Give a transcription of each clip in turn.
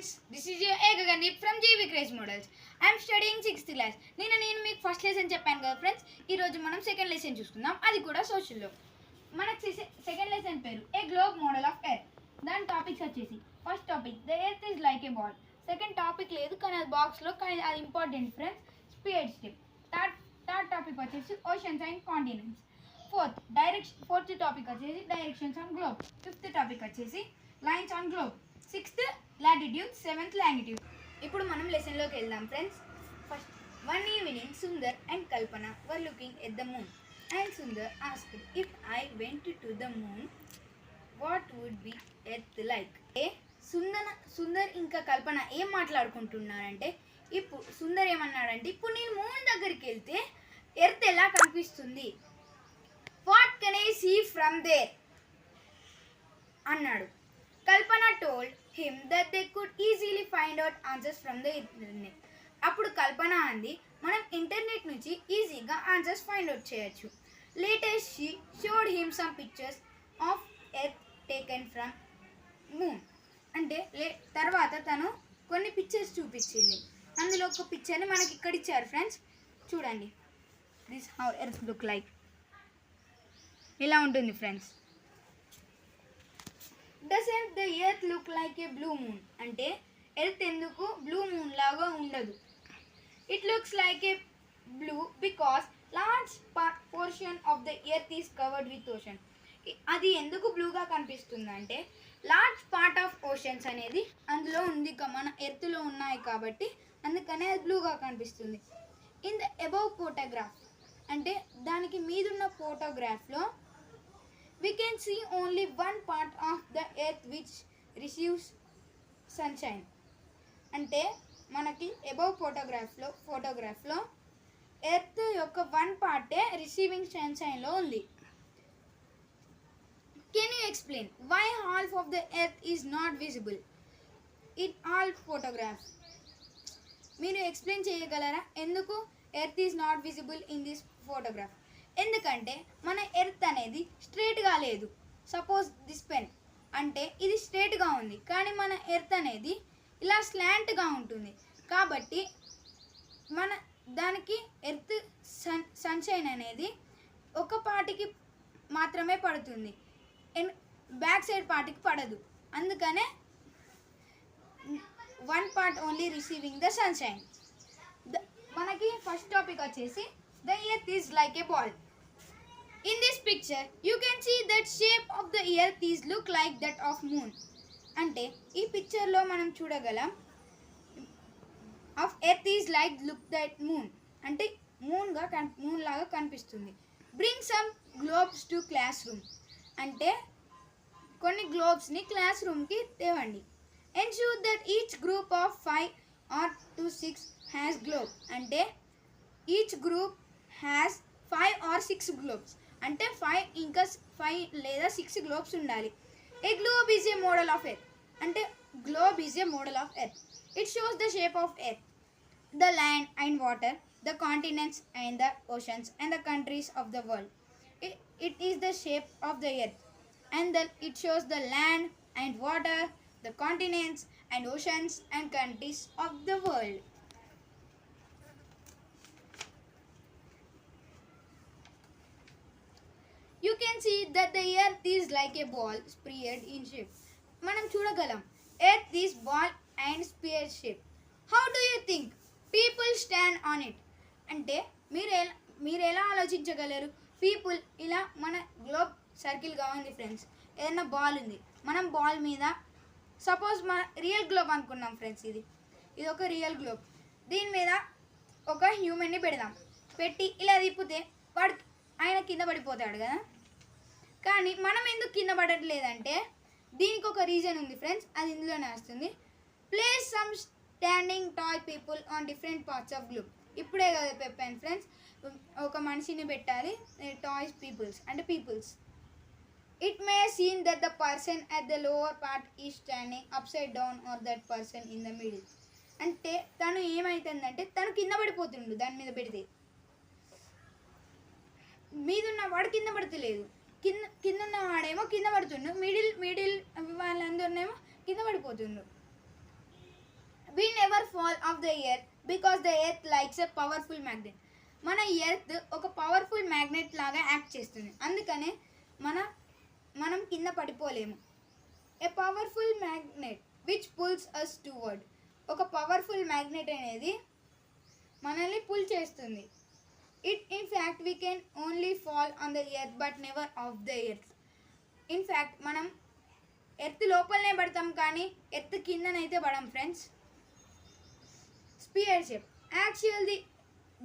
friends, this is your Ekagandeep from JV Grace Models. I am studying 6th class. నేను మీకు first lesson చెప్పాను కదా friends. ఈ రోజు మనం సెకండ్ లెసన్ చూసుకుందాం. అది కూడా సోషల్ లో. మనకి సెకండ్ లెసన్ పేరు a globe model of earth. దాని టాపిక్స్ వచ్చేసి first topic the earth is like a ball. Second topic లేదు కానీ అది బాక్స్ లో, కానీ అది important friends. Sphere shape. Third topic వచ్చేసి oceans and continents. Fourth topic వచ్చేసి directions on globe. Fifth topic వచ్చేసి lines on globe. Sixth latitude, seventh longitude. ఇప్పుడు మనం లెసన్లోకి వెళ్దాం friends. First one evening Sundar and Kalpana were looking at the moon and Sundar asked if I went to the moon what would be earth like. Sundar ఇంకా కల్పన ఏం మాట్లాడుకుంటున్నారంటే, ఇప్పుడు సుందర్ ఏమన్నాడంటే, ఇప్పుడు నేను మూన్ దగ్గరికి వెళ్తే ఎర్త్ ఎలా కనిపిస్తుంది, what can I see from there అన్నాడు. Kalpana told him that they could easily find out answers from the internet. అప్పుడు కల్పన అంది, మనం ఇంటర్నెట్ నుంచి ఈజీగా ఆన్సర్స్ ఫైండ్ అవుట్ చేయొచ్చు. Latest she showed him some pictures of earth taken from moon. అంటే తర్వాత తను కొన్ని పిక్చర్స్ చూపించింది. అందులో ఒక పిక్చర్ని మనకి ఇక్కడ ఇచ్చారు ఫ్రెండ్స్, చూడండి. This how earth look like. ఇలా ఉంటుంది friends. Doesn't the earth look like A blue moon. అంటే ఎర్త్ ఎందుకు బ్లూ మూన్ లాగా ఉండదు. It looks like A blue because large portion of the earth is covered with ocean. అది ఎందుకు బ్లూగా కనిపిస్తుంది అంటే, లార్జ్ పార్ట్ ఆఫ్ ఓషన్స్ అనేది అందులో ఉంది, మన ఎర్త్లో ఉన్నాయి కాబట్టి అందుకనే అది బ్లూగా కనిపిస్తుంది. ఇన్ ద అబౌవ్ ఫోటోగ్రాఫ్, అంటే దానికి మీదున్న ఫోటోగ్రాఫ్లో we can see only one part of the earth which receives sunshine. అంటే మనకి అబౌవ్ ఫోటోగ్రాఫ్లో ఎర్త్ యొక్క వన్ పార్టే రిసీవింగ్ సన్షైన్లో ఉంది. Can you explain why half of the earth is not visible in all photographs. మీరు ఎక్స్ప్లెయిన్ చేయగలరా ఎందుకు earth is not visible in this photograph? ఎందుకంటే మన ఎర్త్ అనేది స్ట్రేట్గా లేదు. సపోజ్ దిస్ పెన్ అంటే ఇది స్ట్రేట్గా ఉంది, కానీ మన ఎర్త్ అనేది ఇలా స్లాంట్గా ఉంటుంది. కాబట్టి మన దానికి ఎర్త్ సన్షైన్ అనేది ఒక పార్టీకి మాత్రమే పడుతుంది, బ్యాక్ సైడ్ పార్టీకి పడదు. అందుకనే one part only receiving the sunshine. మనకి ఫస్ట్ టాపిక్ వచ్చేసి the earth is like a ball. In this picture you can see that shape of the earth is look like that of moon. అంటే ఈ picture లో మనం చూడగలం of earth is like look that moon, అంటే moon లాగా కనిపిస్తుంది. bring some globes to classroom, అంటే కొన్ని గ్లోబ్స్ ని క్లాస్ రూమ్ కి తేవండి. ensure that each group of 5 or to 6 has globe, అంటే each group has 5 or 6 globes, అంటే 5 లేదా 6 గ్లోబ్స్ ఉండాలి. A globe is a model of earth, అంటే globe is a model of earth. It shows the shape of earth, the land and water, the continents and the oceans and the countries of the world. It is the shape of the earth and it shows the land and water, the continents and oceans and countries of the world. You can see that the earth is like a ball spread in shape. మనం చూడగలం earth is ball and sphere shape. How do you think people stand on it? అంటే మీరు ఎలా ఆలోచించగలరు? People ఇలా మన globe సర్కిల్గా ఉంది friends, ఏదైనా ball ఉంది, మనం బాల్ మీద సపోజ్ మన రియల్ గ్లోబ్ అనుకున్నాం ఫ్రెండ్స్. ఇది ఒక రియల్ గ్లోబ్. దీని మీద ఒక హ్యూమన్ని పెడదాం. పెట్టి ఇలా తిప్పితే ఆయన కింద పడిపోతాడు కదా. కానీ మనం ఎందుకు కింద పడట్లేదంటే దీనికి ఒక రీజన్ ఉంది ఫ్రెండ్స్, అది ఇందులోనే వస్తుంది. Place some standing toy people on different parts of globe. ఇప్పుడే కదా చెప్పాను ఫ్రెండ్స్, ఒక మనిషిని పెట్టాలి, టాయ్స్ పీపుల్స్ అంటే peoples. It may seen that the person at the lower part is standing upside down or that person in the middle. అంటే తను ఏమవుతుందంటే తను కింద పడిపోతుండు దాని మీద పెడితే. మీదున్న వాడు కింద పడతలేదు, కింద ఉన్న వాడేమో కింద పడుతుండు, మిడిల్ వాళ్ళందరినేమో కింద పడిపోతుండు. We never fall off the earth because the earth likes a powerful magnet. మన ఎర్త్ ఒక పవర్ఫుల్ మ్యాగ్నెట్ లాగా యాక్ట్ చేస్తుంది, అందుకనే మనం కింద పడిపోలేము. A powerful magnet which pulls us toward. ఒక పవర్ఫుల్ మ్యాగ్నెట్ అనేది మనల్ని పుల్ చేస్తుంది. In fact we can only fall on the earth but never off the earth. In fact మనం ఎర్త్ లోపలనే పడతాం కానీ ఎర్త్ కిందనైతే పడం friends. Sphere shape. Actually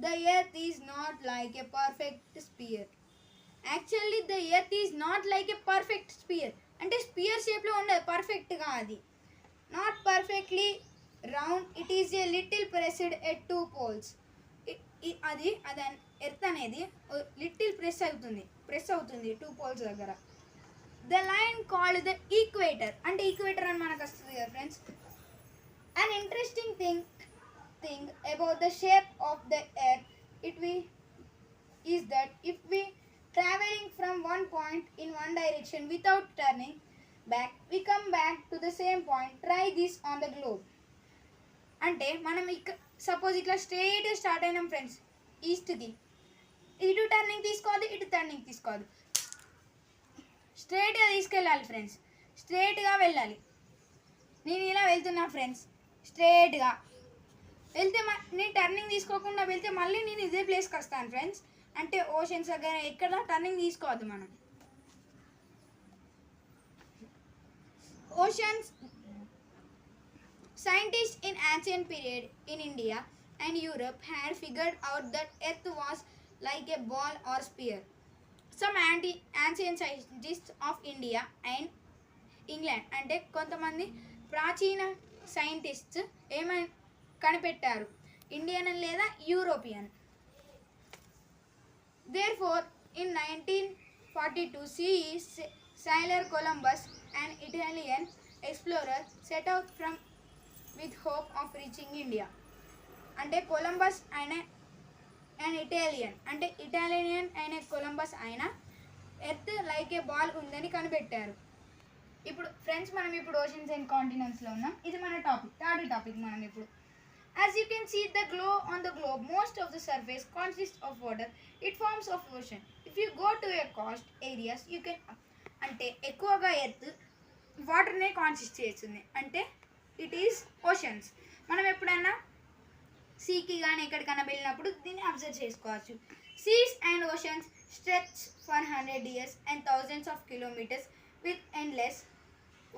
the earth is not like a perfect sphere. Actually the earth is not like a perfect sphere. అంటే sphere షేప్లో ఉండదు పర్ఫెక్ట్గా, అది not perfectly round, it is a little pressed at two poles. అది earth అనేది little press అవుతుంది two poles దగ్గర. The line called the equator. అంటే ఈక్వేటర్ అని మనకు వస్తుంది కదా friends. An interesting thing about the shape of the earth is that if we traveling from one point in one direction without turning back, we come back to the same point. Try this on the globe. అంటే మనం suppose ఇట్లా straight start అయినాం friends ఈస్ట్కి, ఇటు turning తీసుకోవద్దు, స్ట్రైట్గా తీసుకెళ్ళాలి friends, స్ట్రైట్గా వెళ్ళాలి. నేను ఇలా వెళ్తున్నా ఫ్రెండ్స్, స్ట్రైట్గా వెళ్తే నేను టర్నింగ్ తీసుకోకుండా వెళ్తే మళ్ళీ నేను ఇదే ప్లేస్కి వస్తాను ఫ్రెండ్స్. అంటే ఓషన్స్ దగ్గర ఎక్కడ టర్నింగ్ తీసుకోవద్దు మనం. Oceans. Scientists in ancient period in India and Europe had figured out that Earth was like a ball or sphere. Some ancient scientists of India and England అంటే కొంతమంది ప్రాచీన సైంటిస్ట్స్ ఏమై కనిపెట్టారు, ఇండియన్ లేదా European. Therefore, in 1942, sailor Columbus, an Italian explorer, set out with hope of reaching India. అంటే Columbus ఆయన Italian అయిన Columbus ఆయన ఎర్త్ లైక్ ఏ బాల్ ఉందని కనిపెట్టారు. ఇప్పుడు ఫ్రెండ్స్ మనం ఇప్పుడు ఓషన్స్ అండ్ కాంటినెంట్స్లో ఉన్నాం. ఇది మన థర్డ్ టాపిక్ మనం ఇప్పుడు. As you can see the globe, most of the surface consists of water. It forms of ocean. If you go to a coast areas, you can అంటే ఎక్కువగా earth వాటర్నే consist చేస్తుంది, అంటే it is oceans. మనం ఎప్పుడైనా సీకి కానీ ఎక్కడికైనా వెళ్ళినప్పుడు దీన్ని అబ్జర్వ్ చేసుకోవచ్చు. Seas and oceans stretch for 100 years and thousands of kilometers with endless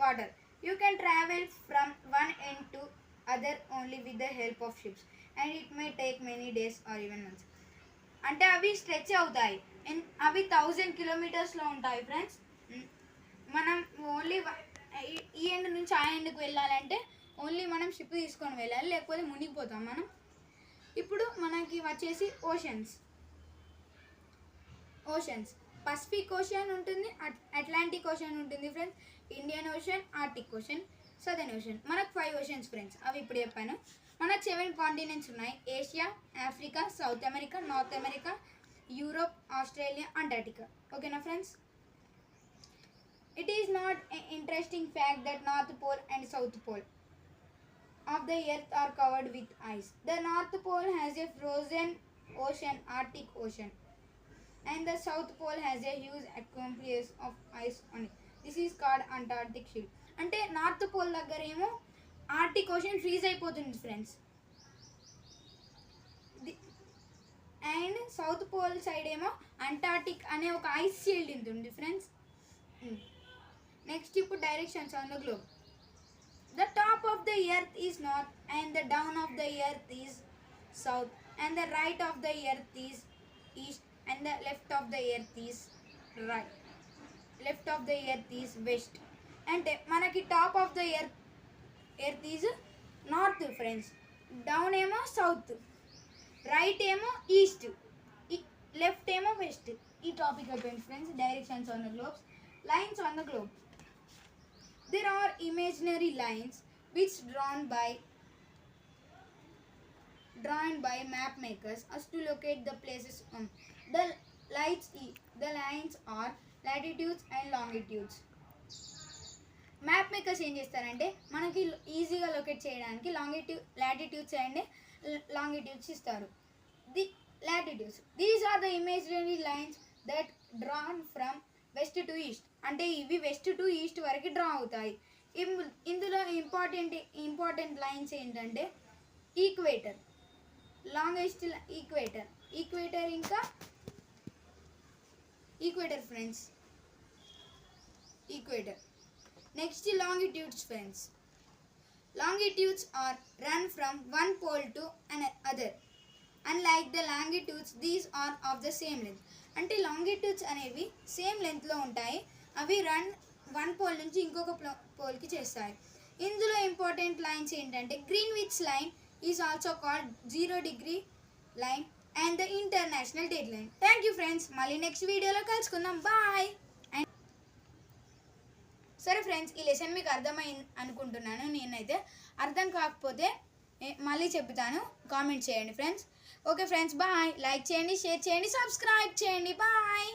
water. You can travel from one end to other only with the help of ships and it may take many days or even months. అంటే అవి stretch అవుతాయి, అవి 1000 kilometersలో ఉంటాయి friends. మనం only ఈ end నుంచి ఆ ఎండ్కి వెళ్ళాలంటే ఓన్లీ మనం షిప్ తీసుకొని వెళ్ళాలి, లేకపోతే మునిగిపోతాం మనం. ఇప్పుడు మనకి వచ్చేసి ఓషన్స్. పసిఫిక్ ఓషన్ ఉంటుంది, అట్లాంటిక్ ఓషన్ ఉంటుంది friends, Indian ocean, Arctic ocean, southern ocean. మనకు 5 ఓషన్స్ ఫ్రెండ్స్, అవి ఇప్పుడు చెప్పాను. మనకు 7 కాంటినెంట్స్ ఉన్నాయి. Asia, Africa, south America, north America, Europe, Australia, Antarctica. ఓకేనా friends. It is not an interesting fact that North Pole and South Pole of the Earth are covered with ice. The North Pole has a frozen ocean, Arctic Ocean, and the South Pole has a huge accumulation of ice on it. This is called Antarctic Sheet. అంటే north pole దగ్గర ఏమో Arctic Ocean freeze అయిపోతుంది friends, and south pole side ఏమో Antarctic అనే ఒక ice shield ఉంటుంది friends. Next ఇప్పుడు directions on the globe. The top of the earth is north and the down of the earth is south and the right of the earth is east and the left of the earth is west. అంటే మనకి top of the earth is north friends, down ఏమో south, right ఏమో east, left ఏమో west. ఈ topic అయిపోయింది friends. Directions on the globes. Lines on the globe. There are imaginary lines which drawn by map makers as to locate the places on. The lines are latitudes and longitudes. Map makers ఏం చేస్తారంటే మనకి ఈజీగా locate చేయడానికి latitudes and longitudes ఇస్తారు. The latitudes, these are the imaginary lines that drawn from west to east. అంటే ఇవి west to east వరకు draw అవుతాయి. ఇందులో ఇంపార్టెంట్ లైన్స్ ఏంటంటే ఈక్వేటర్, లాంగెస్ట్ ఈక్వేటర్ ఇంకా equator friends, equator. Next longitudes friends. Longitudes are run from one pole to another. Unlike the longitudes, these are of the same length. అంటే longitudes అనేవి same లెంత్లో ఉంటాయి. అవి one pole నుంచి ఇంకొక పోల్కి చేస్తాయి. ఇందులో ఇంపార్టెంట్ లైన్స్ ఏంటంటే Greenwich line is also called 0 degree line and the international date line. Thank you friends, మళ్ళీ నెక్స్ట్ వీడియోలో కలుసుకుందాం. బాయ్. సరే ఫ్రెండ్స్, ఈ లెసన్ మీకు అర్థమైంది అనుకుంటున్నాను. నేనైతే అర్థం కాకపోతే మళ్ళీ చెప్తాను, కామెంట్ చేయండి friends. Okay friends, bye. Like చేయండి, షేర్ చేయండి, సబ్స్క్రైబ్ చేయండి. బాయ్.